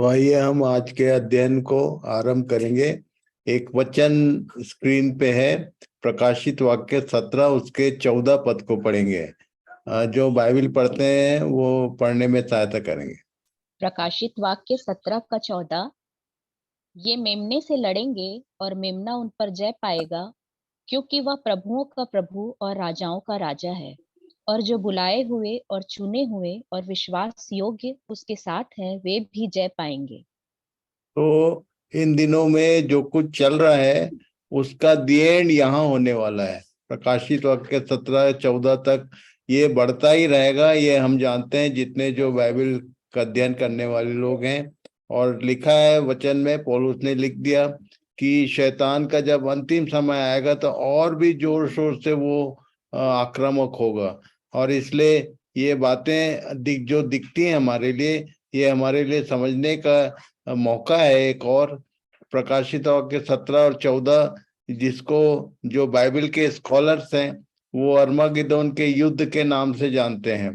तो आइए हम आज के अध्ययन को आरंभ करेंगे। एक वचन स्क्रीन पे है, प्रकाशित वाक्य 17 उसके 14 पद को पढ़ेंगे। जो बाइबल पढ़ते हैं वो पढ़ने में सहायता करेंगे। प्रकाशित वाक्य 17 का 14। ये मेमने से लड़ेंगे और मेमना उन पर जय पाएगा, क्योंकि वह प्रभुओं का प्रभु और राजाओं का राजा है, और जो बुलाए हुए और चुने हुए और विश्वास योग्य उसके साथ है वे भी जय पाएंगे। तो इन दिनों में जो कुछ चल रहा है उसका दी एंड यहाँ होने वाला है। प्रकाशित वाक्य 17-14 तक ये बढ़ता ही रहेगा, ये हम जानते हैं जितने जो बाइबल का अध्ययन करने वाले लोग हैं। और लिखा है वचन में, पौलुस ने लिख दिया कि शैतान का जब अंतिम समय आएगा तो और भी जोर शोर से वो आक्रामक होगा। और इसलिए ये बातें जो दिखती हैं हमारे लिए, ये हमारे लिए समझने का मौका है एक और। प्रकाशित वाक्य 17 और 14 जिसको जो बाइबल के स्कॉलर्स हैं वो अर्मागिदोन के युद्ध के नाम से जानते हैं,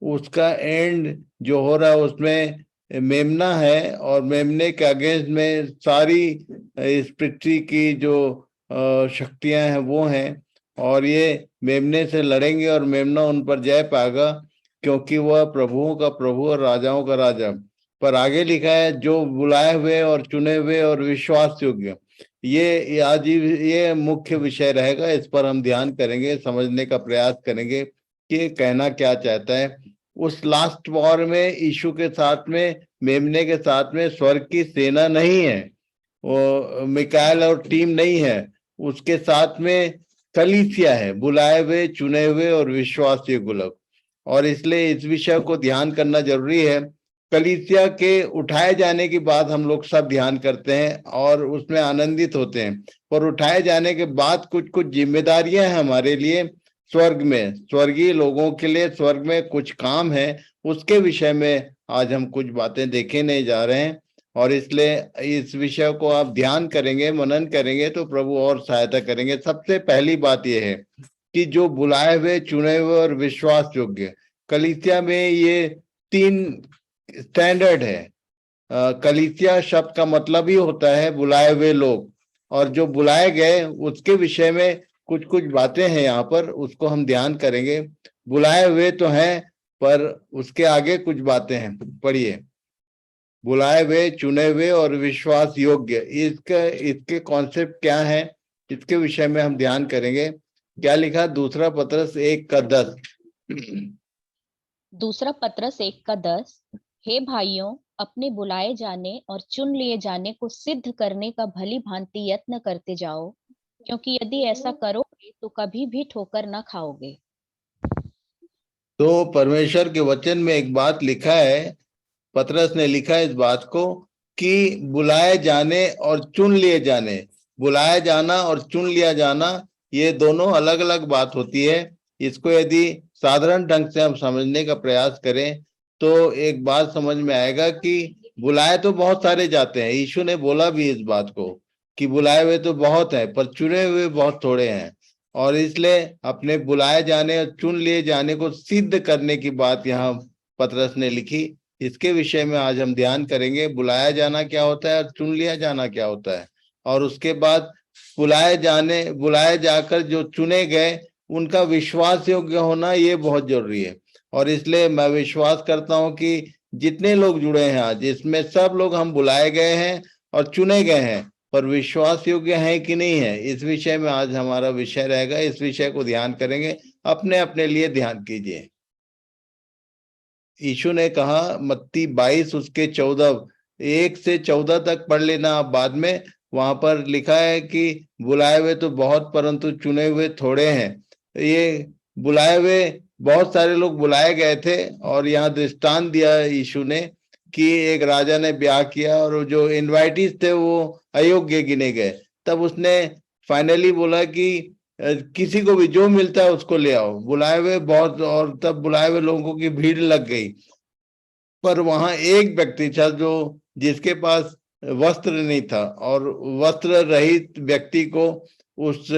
उसका एंड जो हो रहा है उसमें मेमना है और मेमने के अगेंस्ट में सारी इस पृथ्वी की जो शक्तियां हैं वो हैं। और ये मेमने से लड़ेंगे और मेमना उन पर जय पाएगा, क्योंकि वह प्रभुओं का प्रभु और राजाओं का राजा। पर आगे लिखा है जो बुलाए हुए और चुने हुए और विश्वास योग्य। ये आज ये मुख्य विषय रहेगा, इस पर हम ध्यान करेंगे, समझने का प्रयास करेंगे कि कहना क्या चाहता है। उस लास्ट वॉर में यीशु के साथ में, मेमने के साथ में स्वर्ग की सेना नहीं है, वो मिकाएल और टीम नहीं है, उसके साथ में कलीसिया है, बुलाए हुए चुने हुए और विश्वास योग्य लोग। और इसलिए इस विषय को ध्यान करना जरूरी है। कलीसिया के उठाए जाने की बात हम लोग सब ध्यान करते हैं और उसमें आनंदित होते हैं, पर उठाए जाने के बाद कुछ कुछ जिम्मेदारियां हैं हमारे लिए स्वर्ग में, स्वर्गीय लोगों के लिए स्वर्ग में कुछ काम है, उसके विषय में आज हम कुछ बातें देखने जा रहे हैं। और इसलिए इस विषय को आप ध्यान करेंगे, मनन करेंगे तो प्रभु और सहायता करेंगे। सबसे पहली बात यह है कि जो बुलाए हुए चुने हुए और विश्वास योग्य, कलीसिया में ये 3 स्टैंडर्ड है। कलीसिया शब्द का मतलब ही होता है बुलाए हुए लोग, और जो बुलाए गए उसके विषय में कुछ कुछ बातें हैं यहाँ पर, उसको हम ध्यान करेंगे। बुलाए हुए तो हैं पर उसके आगे कुछ बातें हैं, पढ़िए। बुलाए हुए चुने हुए और विश्वास योग्य, इसके कॉन्सेप्ट क्या है, इसके विषय में हम ध्यान करेंगे। क्या लिखा दूसरा पत्रस 1:10? दूसरा पत्रस 1:10। हे भाइयों, अपने बुलाए जाने और चुन लिए जाने को सिद्ध करने का भली भांति यत्न करते जाओ, क्योंकि यदि ऐसा करोगे तो कभी भी ठोकर न खाओगे। तो परमेश्वर के वचन में एक बात लिखा है, पतरस ने लिखा है इस बात को कि बुलाए जाने और चुन लिए जाने, बुलाया जाना और चुन लिया जाना ये दोनों अलग अलग बात होती है। इसको यदि साधारण ढंग से हम समझने का प्रयास करें तो एक बात समझ में आएगा कि बुलाए तो बहुत सारे जाते हैं, यीशु ने बोला भी इस बात को कि बुलाए हुए तो बहुत हैं पर चुने हुए बहुत थोड़े हैं। और इसलिए अपने बुलाए जाने और चुन लिए जाने को सिद्ध करने की बात यहाँ पतरस ने लिखी। इसके विषय में आज हम ध्यान करेंगे, बुलाया जाना क्या होता है और चुन लिया जाना क्या होता है। और उसके बाद बुलाए जाकर जो चुने गए उनका विश्वास योग्य होना ये बहुत जरूरी है। और इसलिए मैं विश्वास करता हूं कि जितने लोग जुड़े हैं आज, इसमें सब लोग हम बुलाए गए हैं और चुने गए हैं, पर विश्वास योग्य है कि नहीं है, इस विषय में आज हमारा विषय रहेगा। इस विषय को ध्यान करेंगे, अपने अपने लिए ध्यान कीजिए। यीशु ने कहा मत्ती 22 उसके 14, 1 से 14 तक पढ़ लेना आप बाद में, वहां पर लिखा है कि बुलाए हुए तो बहुत परंतु चुने हुए थोड़े हैं। ये बुलाए हुए बहुत सारे लोग बुलाए गए थे, और यहाँ दृष्टांत दिया यीशु ने कि एक राजा ने ब्याह किया और जो इनवाइटीज थे वो अयोग्य गिने गए। तब उसने फाइनली बोला कि किसी को भी जो मिलता है उसको ले आओ, बुलाए हुए बहुत, और तब बुलाए हुए लोगों की भीड़ लग गई। पर वहां एक व्यक्ति था जो जिसके पास वस्त्र नहीं था, और वस्त्र रहित व्यक्ति को उस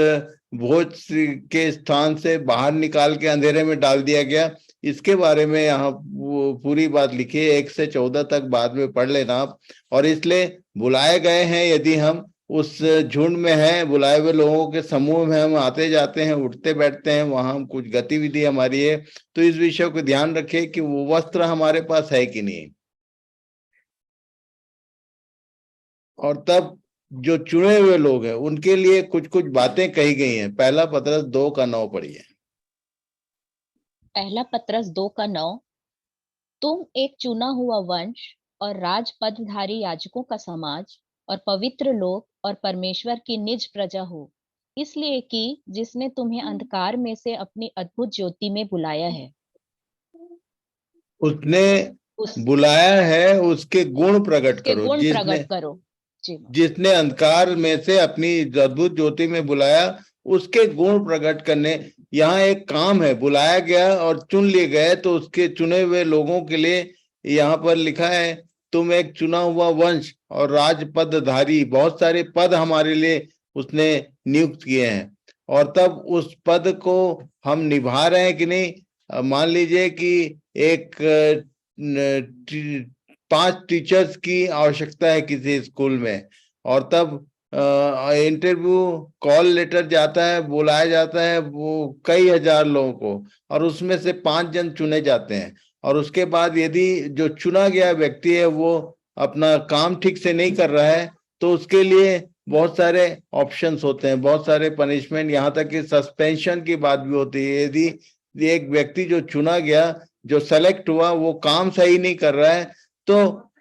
भोज के स्थान से बाहर निकाल के अंधेरे में डाल दिया गया इसके बारे में यहाँ वो पूरी बात लिखी है, 1 से 14 तक बाद में पढ़ लेना आप। और इसलिए बुलाए गए हैं, यदि हम उस झुंड में हैं, बुलाए हुए लोगों के समूह में हम आते जाते हैं, उठते बैठते हैं, वहां हम कुछ गतिविधि हमारी है, तो इस विषय को ध्यान रखें कि वो वस्त्र हमारे पास है कि नहीं। और तब जो चुने हुए लोग हैं उनके लिए कुछ कुछ बातें कही गई हैं। पहला पत्रस 2:9 पढ़िए। पहला पत्रस 2:9। तुम एक चुना हुआ वंश और राजपदधारी याजकों का समाज और पवित्र लोग और परमेश्वर की निज प्रजा हो, इसलिए कि जिसने तुम्हें अंधकार में से अपनी अद्भुत ज्योति में बुलाया है। उसने उस बुलाया है, उसके गुण प्रकट उसके करो। गुण जिसने प्रकट करो। जी माँ। जिसने अंधकार में से अपनी अद्भुत ज्योति में बुलाया, उसके गुण प्रकट करने। यहाँ एक काम है, बुलाया गया और चुन लिए गए, तो उसके चुने हुए लोगों के लिए यहाँ पर लिखा है, तुम एक चुना हुआ वंश और राजपदधारी, बहुत सारे पद हमारे लिए उसने नियुक्त किए हैं। और तब उस पद को हम निभा रहे हैं कि नहीं। मान लीजिए कि एक 5 टीचर्स की आवश्यकता है किसी स्कूल में, और तब इंटरव्यू कॉल लेटर जाता है, बुलाया जाता है वो कई हजार लोगों को, और उसमें से 5 जन चुने जाते हैं। और उसके बाद यदि जो चुना गया व्यक्ति है वो अपना काम ठीक से नहीं कर रहा है, तो उसके लिए बहुत सारे ऑप्शंस होते हैं, बहुत सारे पनिशमेंट, यहाँ तक कि सस्पेंशन की बात भी होती है। यदि एक व्यक्ति जो चुना गया, जो सेलेक्ट हुआ, वो काम सही नहीं कर रहा है, तो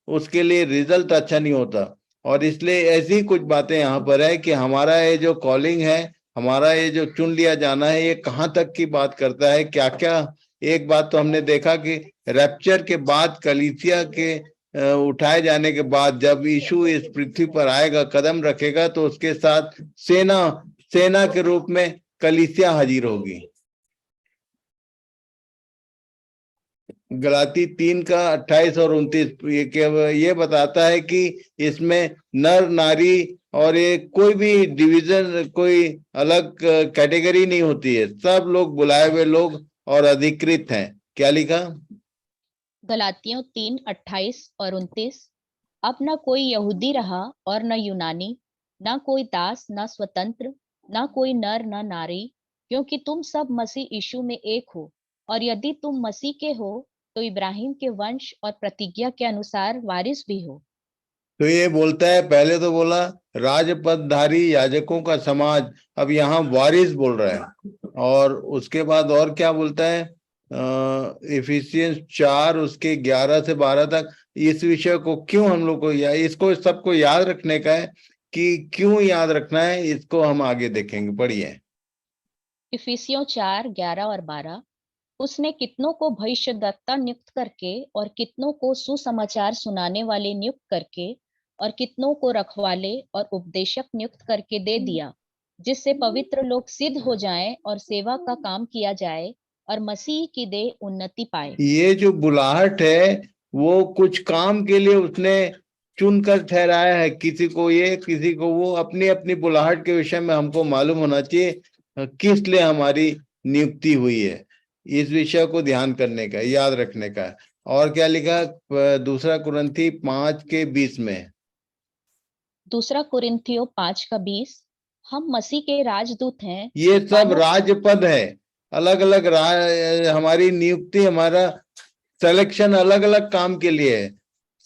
उसके लिए रिजल्ट अच्छा नहीं होता। और इसलिए ऐसी कुछ बातें यहाँ पर है कि हमारा ये जो कॉलिंग है, हमारा ये जो चुन लिया जाना है, ये कहाँ तक की बात करता है, क्या क्या। एक बात तो हमने देखा कि रैप्चर के बाद, कलीसिया के उठाए जाने के बाद, जब यीशु इस पृथ्वी पर आएगा, कदम रखेगा, तो उसके साथ सेना सेना के रूप में कलीसिया हाजिर होगी। गलाती 3:28 और 29 ये बताता है कि इसमें नर नारी और ये कोई भी डिवीजन, कोई अलग कैटेगरी नहीं होती है, सब लोग बुलाए हुए लोग और अधिकृत हैं। क्या लिखा? गलातियों 3:28 और 29। अब न कोई यहूदी रहा और न यूनानी, न कोई दास न स्वतंत्र, न कोई नर न नारी, क्योंकि तुम सब मसीह यीशु में एक हो। और यदि तुम मसीह के हो तो इब्राहिम के वंश और प्रतिज्ञा के अनुसार वारिस भी हो। तो ये बोलता है, पहले तो बोला राजपदधारी याजकों का समाज, अब यहाँ वारिस बोल रहा है। और उसके बाद और क्या बोलता है? इफिसियंस 4 उसके 11 से 12 तक। इस विषय को क्यों हम लोग को इसको सबको याद रखने का है, कि क्यों याद रखना है, इसको हम आगे देखेंगे। पढ़िए। इफिसियों 4:11 और 12। उसने कितनों को भविष्यद्वक्ता नियुक्त करके और कितनों को सुसमाचार सुनाने वाले नियुक्त करके और कितनों को रखवाले और उपदेशक नियुक्त करके दे दिया, जिससे पवित्र लोग सिद्ध हो जाएं और सेवा का काम किया जाए और मसीह की देह उन्नति पाए। ये जो बुलाहट है, वो कुछ काम के लिए उसने चुनकर ठहराया है, किसी को ये, किसी को वो। अपनी अपनी बुलाहट के विषय में हमको मालूम होना चाहिए किस लिए हमारी नियुक्ति हुई है। इस विषय को ध्यान करने का, याद रखने का है। और क्या लिखा? 2 कुरिन्थी 5:20 में। दूसरा कुरिन्थियों 5:20। हम मसीह के राजदूत हैं। ये सब मानो राजपद है, अलग अलग हमारी नियुक्ति, हमारा सिलेक्शन अलग अलग काम के लिए है।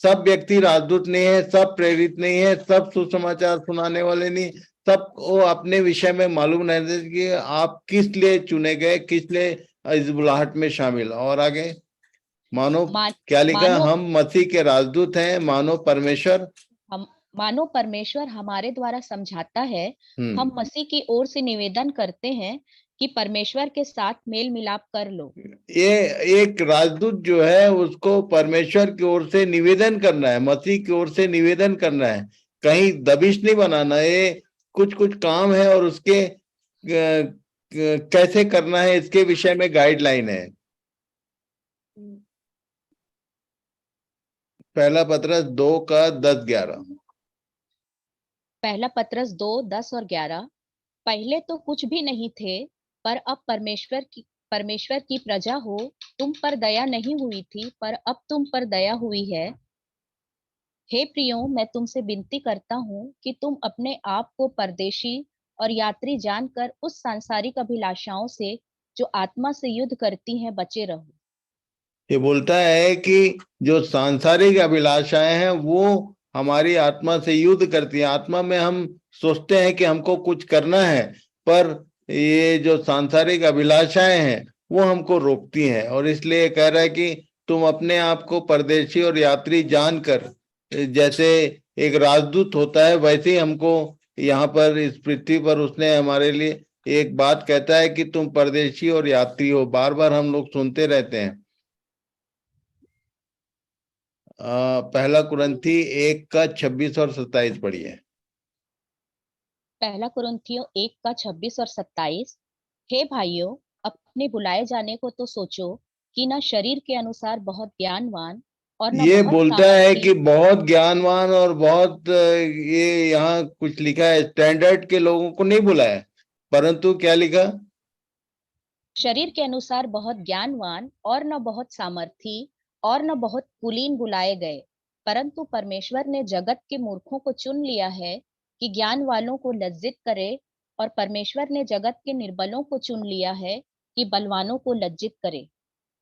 सब व्यक्ति राजदूत नहीं है, सब प्रेरित नहीं है, सब सुसमाचार सुनाने वाले नहीं। सब वो अपने विषय में मालूम नहीं रहते कि आप किस लिए चुने गए, किस लिए इस बुलाहट में शामिल। और आगे मानो मान क्या लिखा? मानो हम मसीह के राजदूत हैं, मानो परमेश्वर। हम मानो परमेश्वर हमारे द्वारा समझाता है। हम हम्म मसीह की ओर से निवेदन करते हैं कि परमेश्वर के साथ मेल मिलाप कर लो। ये एक राजदूत जो है, उसको परमेश्वर की ओर से निवेदन करना है, मसीह की ओर से निवेदन करना है, कहीं दबिश नहीं बनाना। ये कुछ कुछ काम है और उसके कैसे करना है, इसके विषय में गाइडलाइन है। पहला पत्रस 2:10-11। पहला पत्रस 2:10 और 11। पहले तो कुछ भी नहीं थे, पर अब परमेश्वर की परमेश्वर की प्रजा हो, तुम पर दया नहीं हुई थी, पर अब तुम पर दया हुई है। हे प्रियो, मैं तुमसे विनती करता हूँ कि तुम अपने आप को परदेशी और यात्री जानकर उस सांसारिक अभिलाषाओं से जो आत्मा से युद्ध करती हैं बचे रहो। ये बोलता है कि जो सांसारिक अभिलाषाएं हैं वो हमारी आत्मा से युद्ध करती हैं। आत्मा में हम सोचते हैं कि हमको कुछ करना है, पर ये जो सांसारिक अभिलाषाएं हैं वो हमको रोकती हैं। और इसलिए कह रहा है कि तुम अपने आप को परदेशी और यात्री जानकर, जैसे एक राजदूत होता है वैसे ही हमको यहाँ पर इस पृथ्वी पर उसने हमारे लिए एक बात कहता है कि तुम परदेशी और यात्री हो। बार बार हम लोग सुनते रहते हैं। पहला कुरंथी 1 का 26 और 27 पढ़िए। पहला कुरिन्थियों 1 का 26 और 27। हे भाइयों, अपने बुलाए जाने को तो सोचो कि न शरीर के अनुसार बहुत ज्ञानवान और न ये बहुत बोलता है सामर्थी। कि बहुत ज्ञानवान और बहुत ये यहाँ कुछ लिखा है, स्टैंडर्ड के लोगों को नहीं बुलाया, परंतु क्या लिखा? शरीर के अनुसार बहुत ज्ञानवान और न बहुत सामर्थी और न बहुत कुलीन बुलाए गए, परंतु परमेश्वर ने जगत के मूर्खों को चुन लिया है कि ज्ञान वालों को लज्जित करे, और परमेश्वर ने जगत के निर्बलों को चुन लिया है कि बलवानों को लज्जित करे।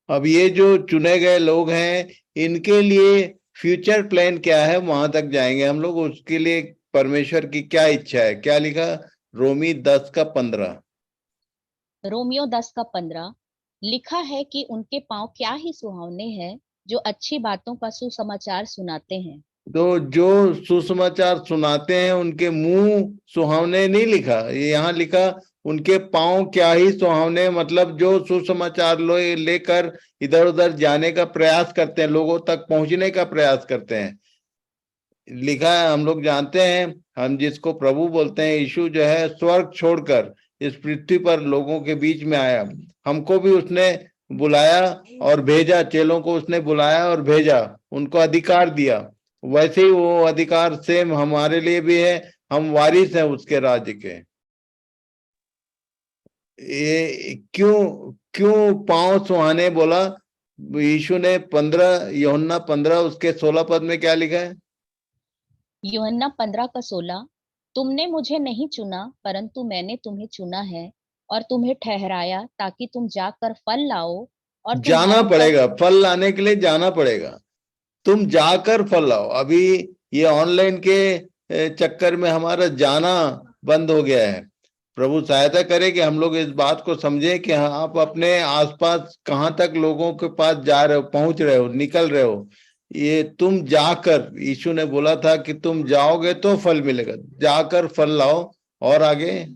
अब ये जो चुने गए लोग हैं, इनके लिए फ्यूचर प्लान क्या है, वहां तक जाएंगे हम लोग। उसके लिए परमेश्वर की क्या इच्छा है, क्या लिखा? रोमी 10 का 15। रोमियो 10 का 15 लिखा है कि उनके पांव क्या ही सुहावने हैं जो अच्छी बातों का सुसमाचार सुनाते हैं। तो जो सुसमाचार सुनाते हैं उनके मुंह सुहावने नहीं लिखा, ये यहाँ लिखा उनके पांव क्या ही सुहावने। मतलब जो सुसमाचार लेकर इधर उधर जाने का प्रयास करते हैं, लोगों तक पहुंचने का प्रयास करते हैं। लिखा है, हम लोग जानते हैं, हम जिसको प्रभु बोलते हैं, यीशु जो है स्वर्ग छोड़कर इस पृथ्वी पर लोगों के बीच में आया। हमको भी उसने बुलाया और भेजा, चेलों को उसने बुलाया और भेजा, उनको अधिकार दिया। वैसे ही वो अधिकार सेम हमारे लिए भी है, हम वारिस हैं उसके राज्य के। ये क्यों क्यों पांव सुहाने बोला यीशु ने? 15 यूहन्ना 15 उसके 16 पद में क्या लिखा है? यूहन्ना 15 का 16। तुमने मुझे नहीं चुना, परंतु मैंने तुम्हें चुना है और तुम्हें ठहराया ताकि तुम जाकर फल लाओ और जाना तुम्हारा फल। पड़ेगा, फल लाने के लिए जाना पड़ेगा। तुम जाकर फल लाओ। अभी ये ऑनलाइन के चक्कर में हमारा जाना बंद हो गया है। प्रभु सहायता करे कि हम लोग इस बात को समझें कि हाँ, आप अपने आसपास कहाँ तक लोगों के पास जा रहे हो, पहुंच रहे हो, निकल रहे हो। ये तुम जाकर, यीशु ने बोला था कि तुम जाओगे तो फल मिलेगा, जाकर फल लाओ। और आगे,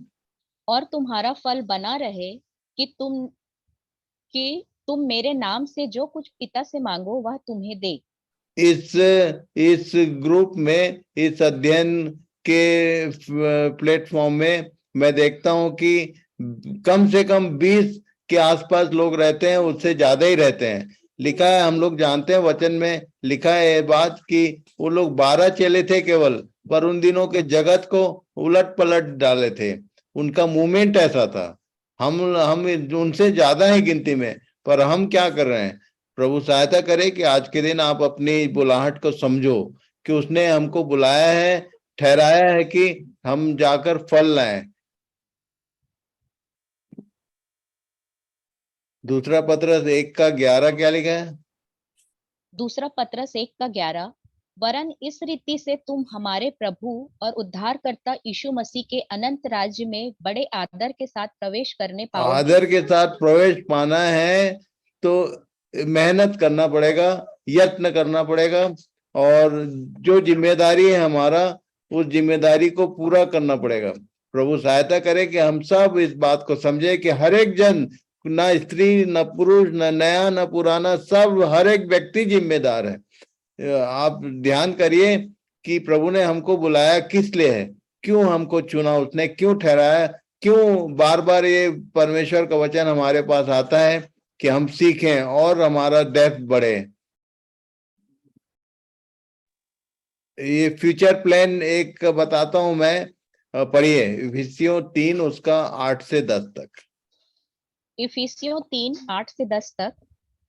और तुम्हारा फल बना रहे कि तुम मेरे नाम से जो कुछ पिता से मांगो वह तुम्हें दे। इस इस ग्रुप में, इस अध्ययन के प्लेटफॉर्म में मैं देखता हूं कि कम से कम 20 के आसपास लोग रहते हैं, उससे ज्यादा ही रहते हैं। लिखा है, हम लोग जानते हैं, वचन में लिखा है ये बात कि वो लोग 12 चेले थे केवल, पर उन दिनों के जगत को उलट पलट डाले थे। उनका मूवमेंट ऐसा था। हम उनसे ज्यादा है गिनती में, पर हम क्या कर रहे हैं? प्रभु सहायता करे कि आज के दिन आप अपनी बुलाहट को समझो कि उसने हमको बुलाया है, ठहराया है कि हम जाकर फल लाएं। दूसरा पत्रस 1 का 11 क्या लिखा है? दूसरा पत्रस 1 का 11। वरन इस रीति से तुम हमारे प्रभु और उद्धारकर्ता यीशु मसीह के अनंत राज्य में बड़े आदर के साथ प्रवेश करने पाओगे। आदर के साथ प्रवेश पाना है तो मेहनत करना पड़ेगा, यत्न करना पड़ेगा। और जो जिम्मेदारी है हमारा, उस जिम्मेदारी को पूरा करना पड़ेगा। प्रभु सहायता करे कि हम सब इस बात को समझे कि हर एक जन, ना स्त्री न पुरुष, न नया न पुराना, सब हर एक व्यक्ति जिम्मेदार है। आप ध्यान करिए कि प्रभु ने हमको बुलाया किस लिए है, क्यों हमको चुना उसने, क्यों ठहराया, क्यों बार बार ये परमेश्वर का वचन हमारे पास आता है कि हम सीखें और हमारा डेप्थ बढ़े। ये फ्यूचर प्लान एक बताता हूं मैं, पढ़िए इफिसियों 3 उसका 8 से 10 तक। इफिसियों 3:8 से 10 तक,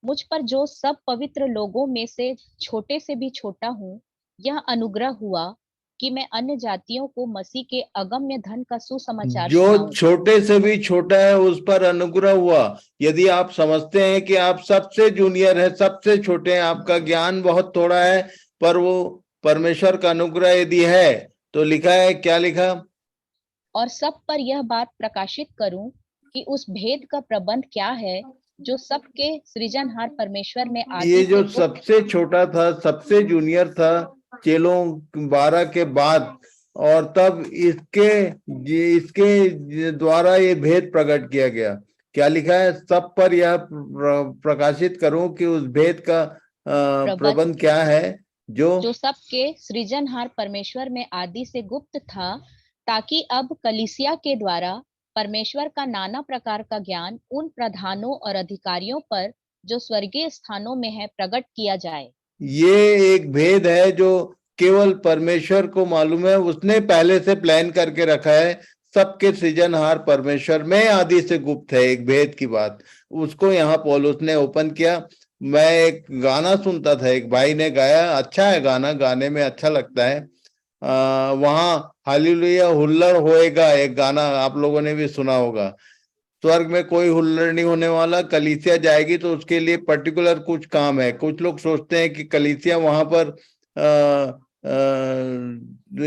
मुझ पर जो सब पवित्र लोगों में से छोटे से भी छोटा हूँ, यह अनुग्रह हुआ कि मैं अन्य जातियों को मसीह के अगम्य धन का सुसमाचार जो सुनाऊं। छोटे से भी छोटा है उस पर अनुग्रह हुआ। यदि आप समझते हैं कि आप सबसे जूनियर है, सबसे छोटे हैं, आपका ज्ञान बहुत थोड़ा है, पर वो परमेश्वर का अनुग्रह यदि है तो लिखा है, क्या लिखा? और सब पर यह बात प्रकाशित करूं कि उस भेद का प्रबंध क्या है जो सबके सृजनहार परमेश्वर में ये आदि जो से गुप्त। सबसे छोटा था, सबसे जूनियर था, चेलों 12 के बाद, और तब इसके द्वारा ये भेद प्रकट किया गया। क्या लिखा है? सब पर यह प्रकाशित करूं कि उस भेद का प्रबंध प्रबंध क्या है जो जो सबके सृजनहार परमेश्वर में आदि से गुप्त था, ताकि अब कलीसिया के द्वारा परमेश्वर का नाना प्रकार का ज्ञान उन प्रधानों और अधिकारियों पर जो स्वर्गीय स्थानों में है प्रकट किया जाए। ये एक भेद है जो केवल परमेश्वर को मालूम है, उसने पहले से प्लान करके रखा है। सबके सृजनहार परमेश्वर में आदि से गुप्त है, एक भेद की बात, उसको यहाँ पौलुस ने ओपन किया। मैं एक गाना सुनता था, एक भाई ने गाया, अच्छा है गाना, गाने में अच्छा लगता है। वहां हालेलुया हुल्लड़ होएगा, एक गाना आप लोगों ने भी सुना होगा। स्वर्ग में कोई हुल्लड़ नहीं होने वाला, कलीसिया जाएगी तो उसके लिए पर्टिकुलर कुछ काम है। कुछ लोग सोचते हैं कि कलीसिया वहां पर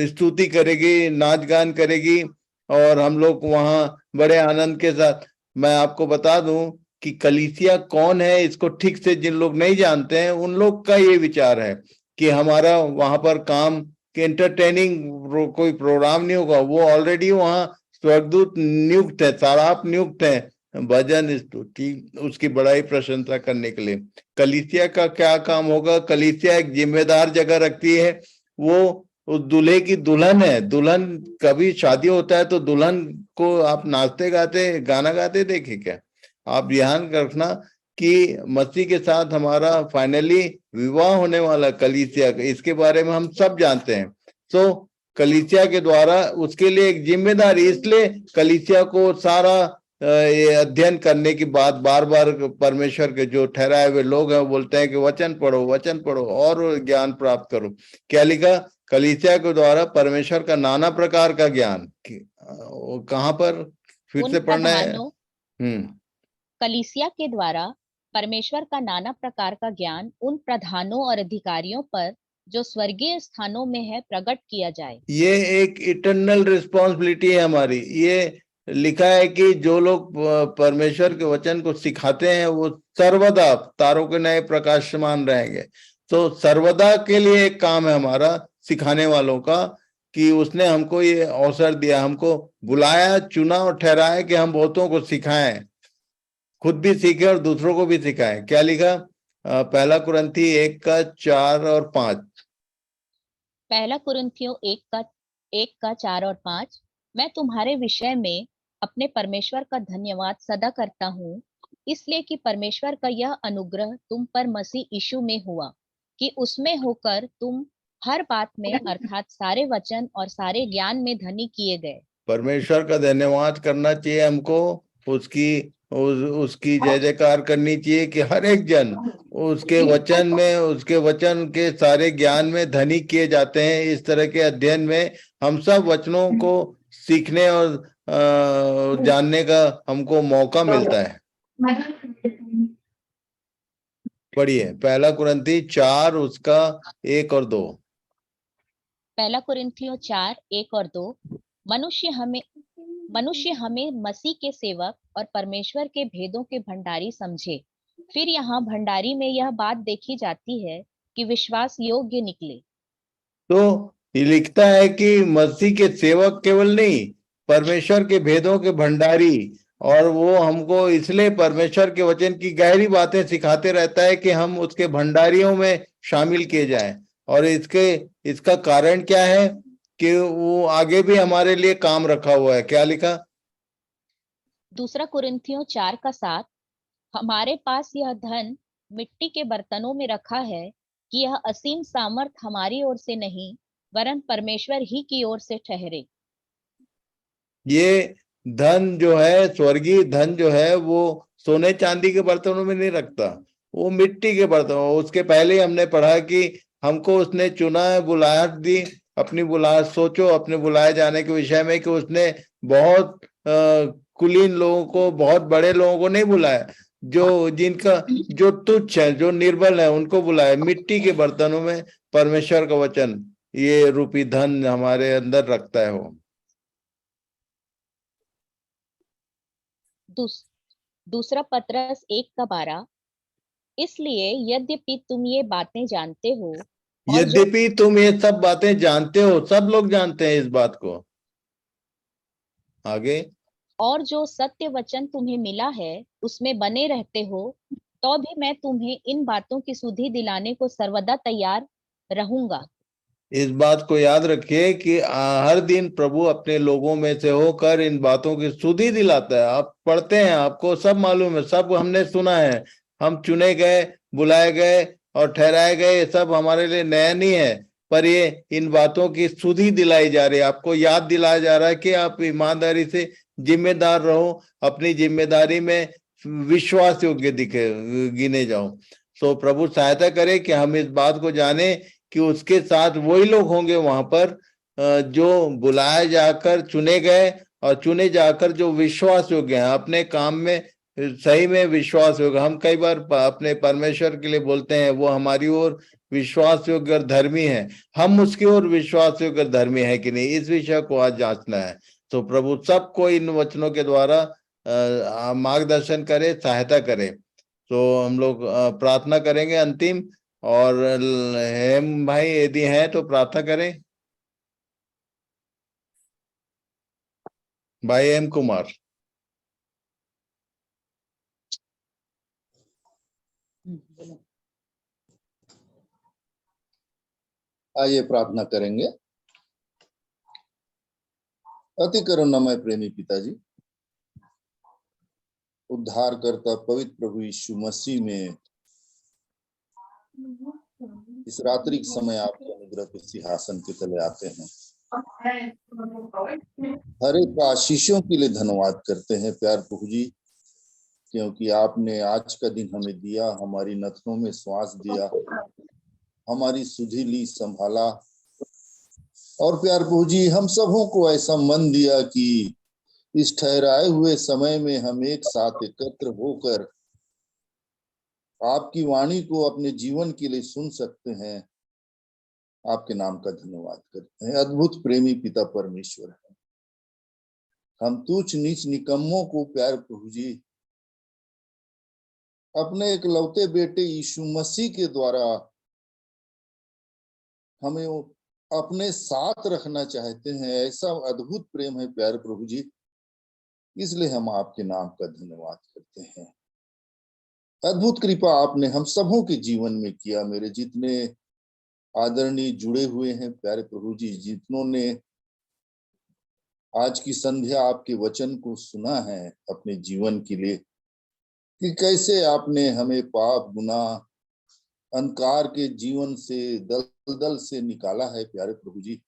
स्तुति करेगी, नाच गान करेगी, और हम लोग वहां बड़े आनंद के साथ। मैं आपको बता दूं कि कलीसिया कौन है, इसको ठीक से जिन लोग नहीं जानते हैं उन लोग का ये विचार है कि हमारा वहां पर काम कि एंटरटेनिंग कोई प्रोग्राम नहीं होगा। वो ऑलरेडी वहां स्वर्गदूत नियुक्त है, साराप नियुक्त है भजन स्तुति उसकी बड़ाई प्रशंसा करने के लिए। कलीसिया का क्या काम होगा? कलीसिया एक जिम्मेदार जगह रखती है। वो उस दूल्हे की दुल्हन है। दुल्हन, कभी शादी होता है तो दुल्हन को आप नाचते गाते गाना गाते देखे क्या? आप ध्यान रखना कि मसीह के साथ हमारा फाइनली विवाह होने वाला कलीसिया, इसके बारे में हम सब जानते हैं। तो कलीसिया के द्वारा उसके लिए एक जिम्मेदारी, इसलिए कलीसिया को सारा ये अध्ययन करने की बात बार बार परमेश्वर के जो ठहराए हुए लोग हैं वो बोलते हैं कि वचन पढ़ो, वचन पढ़ो और ज्ञान प्राप्त करो। क्या लिखा? कलीसिया के द्वारा परमेश्वर का नाना प्रकार का ज्ञान, कहाँ पर फिर उन से पढ़ना है? प्रधानों हम्म। कलीसिया के द्वारा परमेश्वर का नाना प्रकार का ज्ञान उन प्रधानों और अधिकारियों पर जो स्वर्गीय स्थानों में है प्रकट किया जाए। ये एक इटर्नल रिस्पॉन्सिबिलिटी है हमारी। ये लिखा है कि जो लोग परमेश्वर के वचन को सिखाते हैं वो सर्वदा तारों के नए प्रकाशमान रहेंगे। तो सर्वदा के लिए एक काम है हमारा, सिखाने वालों का, कि उसने हमको ये अवसर दिया, हमको बुलाया, चुना और ठहराया कि हम बहुतों को सिखाएं, खुद भी सीखे और दूसरों को भी सिखाएं। क्या लिखा? पहला कुरिन्थी 1:4 और 5। पहला कुरिन्थियों 1:4 और 5। मैं तुम्हारे विषय में अपने परमेश्वर का धन्यवाद सदा करता हूँ, इसलिए कि परमेश्वर का यह अनुग्रह तुम पर मसीह यीशु में हुआ कि उसमें होकर तुम हर बात में अर्थात सारे वचन और सारे ज्ञान में धनी किए गए। परमेश्वर का धन्यवाद करना चाहिए हमको, उसकी जय जयकार करनी चाहिए कि हर एक जन उसके वचन में, उसके वचन के सारे ज्ञान में धनी किए जाते हैं। इस तरह के अध्ययन में हम सब वचनों को सीखने और जानने का हमको मौका मिलता है। पढ़िए पहला कुरिन्थी 4 उसका 1 और 2। पहला कुरिन्थियों 4:1 और 2। मनुष्य हमें मनुष्य हमें मसीह के सेवक और परमेश्वर के भेदों के भंडारी समझे। फिर यहाँ भंडारी में यह बात देखी जाती है कि विश्वास योग्य निकले। तो ये लिखता है कि मसीह के सेवक केवल नहीं, परमेश्वर के भेदों के भंडारी। और वो हमको इसलिए परमेश्वर के वचन की गहरी बातें सिखाते रहता है कि हम उसके भंडारियों में शामिल किए जाएं। और इसका कारण क्या है? कि वो आगे भी हमारे लिए काम रखा हुआ है। क्या लिखा? दूसरा कुरिन्थियों 4:7। हमारे पास यह धन मिट्टी के बर्तनों में रखा है कि यह असीम सामर्थ हमारी ओर से नहीं वरन परमेश्वर ही की ओर से ठहरे। ये धन जो है, स्वर्गीय धन जो है, वो सोने चांदी के बर्तनों में नहीं रखता, वो मिट्टी के बर्तनों। उसके पहले ही हमने पढ़ा कि हमको उसने चुना है, बुलाहट दी, अपनी बुलाहट। सोचो अपने बुलाए जाने के विषय में कि उसने बहुत कुलीन लोगों को, बहुत बड़े लोगों को नहीं बुलाया, जो जिनका जो तुच्छ है, जो निर्बल है, उनको बुलाया। मिट्टी के बर्तनों में परमेश्वर का वचन, ये रूपी धन हमारे अंदर रखता है वो। दूसरा पतरस 1:12, इसलिए यद्यपि तुम ये बातें जानते हो और जो यद्यपि तुम ये सब बातें जानते हो, सब लोग जानते हैं इस बात को। आगे, और जो सत्य वचन तुम्हें मिला है उसमें बने रहते हो, तो भी मैं तुम्हें इन बातों की सुधि दिलाने को सर्वदा तैयार रहूंगा। इस बात को याद रखिए कि हर दिन प्रभु अपने लोगों में से होकर इन बातों की सुधि दिलाता है। आप पढ़ते हैं, आपको सब मालूम है, सब हमने सुना है। हम चुने गए, बुलाए गए और ठहराए गए, ये सब हमारे लिए नया नहीं है। पर ये इन बातों की सुधि दिलाई जा रही है, आपको याद दिलाया जा रहा है कि आप ईमानदारी से जिम्मेदार रहो, अपनी जिम्मेदारी में विश्वास योग्य दिखे, गिने जाओ। तो प्रभु सहायता करे कि हम इस बात को जाने कि उसके साथ वही लोग होंगे वहां पर जो बुलाए जाकर चुने गए, और चुने जाकर जो विश्वास योग्य हैं, अपने काम में सही में विश्वास योग्य। हम कई बार अपने परमेश्वर के लिए बोलते हैं वो हमारी ओर विश्वास योग्य और धर्मी है, हम उसकी ओर विश्वास योग्य और धर्मी है कि नहीं, इस विषय को आज जांचना है। तो प्रभु सबको इन वचनों के द्वारा मार्गदर्शन करे, सहायता करे। तो हम लोग प्रार्थना करेंगे अंतिम। और हेम भाई यदि हैं तो प्रार्थना करें। भाई हेम कुमार। आइए प्रार्थना करेंगे। अति करुणामय प्रेमी पिताजी, उद्धार करता पवित्र प्रभु यीशु मसीह में इस रात्रि के समय आपके अनुग्रह के सिंहासन के तले आते हैं। हर एक आशीषों के लिए धन्यवाद करते हैं प्यार प्रभु जी, क्योंकि आपने आज का दिन हमें दिया, हमारी नथनों में श्वास दिया, हमारी सुधि ली, संभाला। और प्यार प्रभु जी, हम सबों को ऐसा मन दिया कि इस ठहराए हुए समय में हम एक साथ एकत्र होकर आपकी वाणी को अपने जीवन के लिए सुन सकते हैं। आपके नाम का धन्यवाद करते हैं। अद्भुत प्रेमी पिता परमेश्वर है। हम तुच्छ नीच निकम्मों को प्यार प्रभु जी अपने एक लौते बेटे यीशु मसीह के द्वारा हमें अपने साथ रखना चाहते हैं। ऐसा अद्भुत प्रेम है प्यार प्रभु जी, इसलिए हम आपके नाम का धन्यवाद करते हैं। अद्भुत कृपा आपने हम सबों के जीवन में किया। मेरे जितने आदरणीय जुड़े हुए हैं प्यारे प्रभु जी, जितनों ने आज की संध्या आपके वचन को सुना है अपने जीवन के लिए, कि कैसे आपने हमें पाप, गुनाह, अंधकार के जीवन से, दलदल से निकाला है प्यारे प्रभु जी,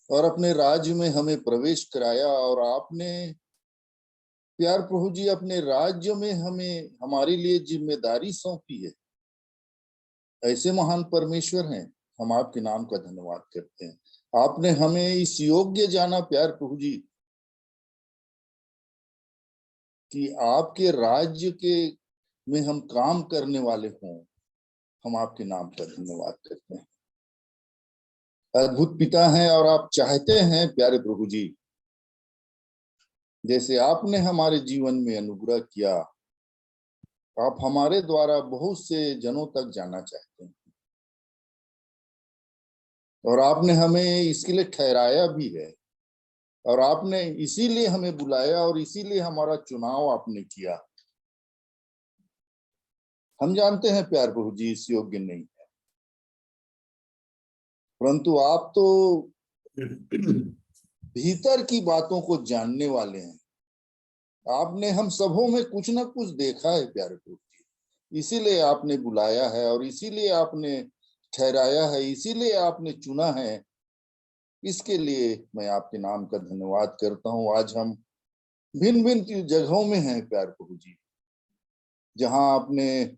और अपने राज्य में हमें प्रवेश कराया। और आपने प्यार प्रभु जी अपने राज्य में हमें, हमारे लिए जिम्मेदारी सौंपी है। ऐसे महान परमेश्वर हैं, हम आपके नाम का धन्यवाद करते हैं। आपने हमें इस योग्य जाना प्यार प्रभु जी कि आपके राज्य के में हम काम करने वाले हों। हम आपके नाम का धन्यवाद करते हैं। अद्भुत पिता हैं और आप चाहते हैं प्यारे प्रभु जी, जैसे आपने हमारे जीवन में अनुग्रह किया, आप हमारे द्वारा बहुत से जनों तक जाना चाहते हैं। और आपने हमें इसके लिए ठहराया भी है, और आपने इसीलिए हमें बुलाया, और इसीलिए हमारा चुनाव आपने किया। हम जानते हैं प्यार प्रभु जी इस योग्य नहीं है, परंतु आप तो भीतर की बातों को जानने वाले हैं। आपने हम सबों में कुछ ना कुछ देखा है प्यारे प्रभु जी, इसीलिए आपने बुलाया है, और इसीलिए आपने ठहराया है, इसीलिए आपने चुना है। इसके लिए मैं आपके नाम का धन्यवाद करता हूँ। आज हम भिन्न भिन्न जगहों में हैं प्यार प्रभु जी, जहां आपने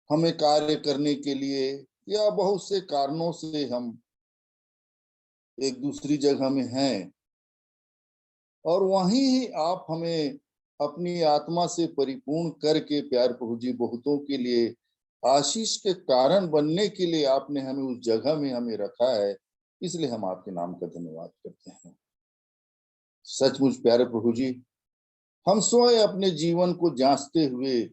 हमें कार्य करने के लिए या बहुत से कारणों से हम एक दूसरी जगह में हैं, और वहीं ही आप हमें अपनी आत्मा से परिपूर्ण करके प्यार प्रभु जी बहुतों के लिए आशीष के कारण बनने के लिए आपने हमें उस जगह में हमें रखा है। इसलिए हम आपके नाम का धन्यवाद करते हैं। सचमुच प्यारे प्रभु जी, हम स्वयं अपने जीवन को जांचते हुए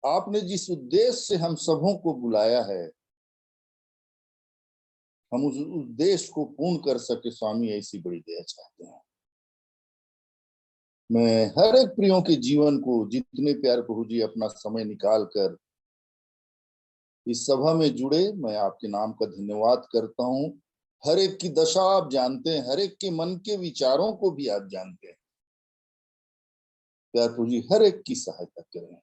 आपने जिस उद्देश्य से हम सबों को बुलाया है, हम उस उद्देश्य को पूर्ण कर सके स्वामी, ऐसी बड़ी दया चाहते हैं। मैं हर एक प्रियों के जीवन को, जितने प्यारे प्रभु जी अपना समय निकाल कर इस सभा में जुड़े, मैं आपके नाम का धन्यवाद करता हूं। हर एक की दशा आप जानते हैं, हर एक के मन के विचारों को भी आप जानते हैं। प्यारे प्रभु जी, हर एक की सहायता करें,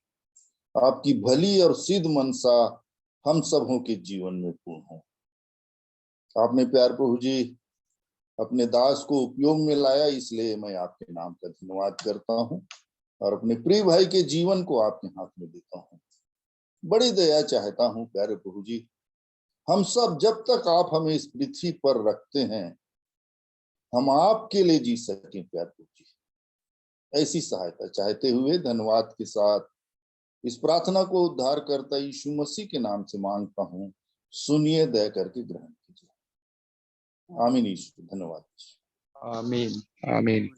आपकी भली और सिद्ध मनसा हम सबों के जीवन में पूर्ण हो। आपने प्यारे प्रभु जी अपने दास को उपयोग में लाया, इसलिए मैं आपके नाम का धन्यवाद करता हूं और अपने प्रिय भाई के जीवन को आपके हाथ में देता हूं। बड़ी दया चाहता हूं प्यारे प्रभु जी, हम सब जब तक आप हमें इस पृथ्वी पर रखते हैं, हम आपके लिए जी सकें प्यारे प्रभु जी। ऐसी सहायता चाहते हुए धन्यवाद के साथ इस प्रार्थना को उद्धार करता यीशु मसीह के नाम से मांगता हूं, सुनिए, दया करके ग्रहण कीजिए। आमीन। यीशु, धन्यवाद। आमीन आमीन।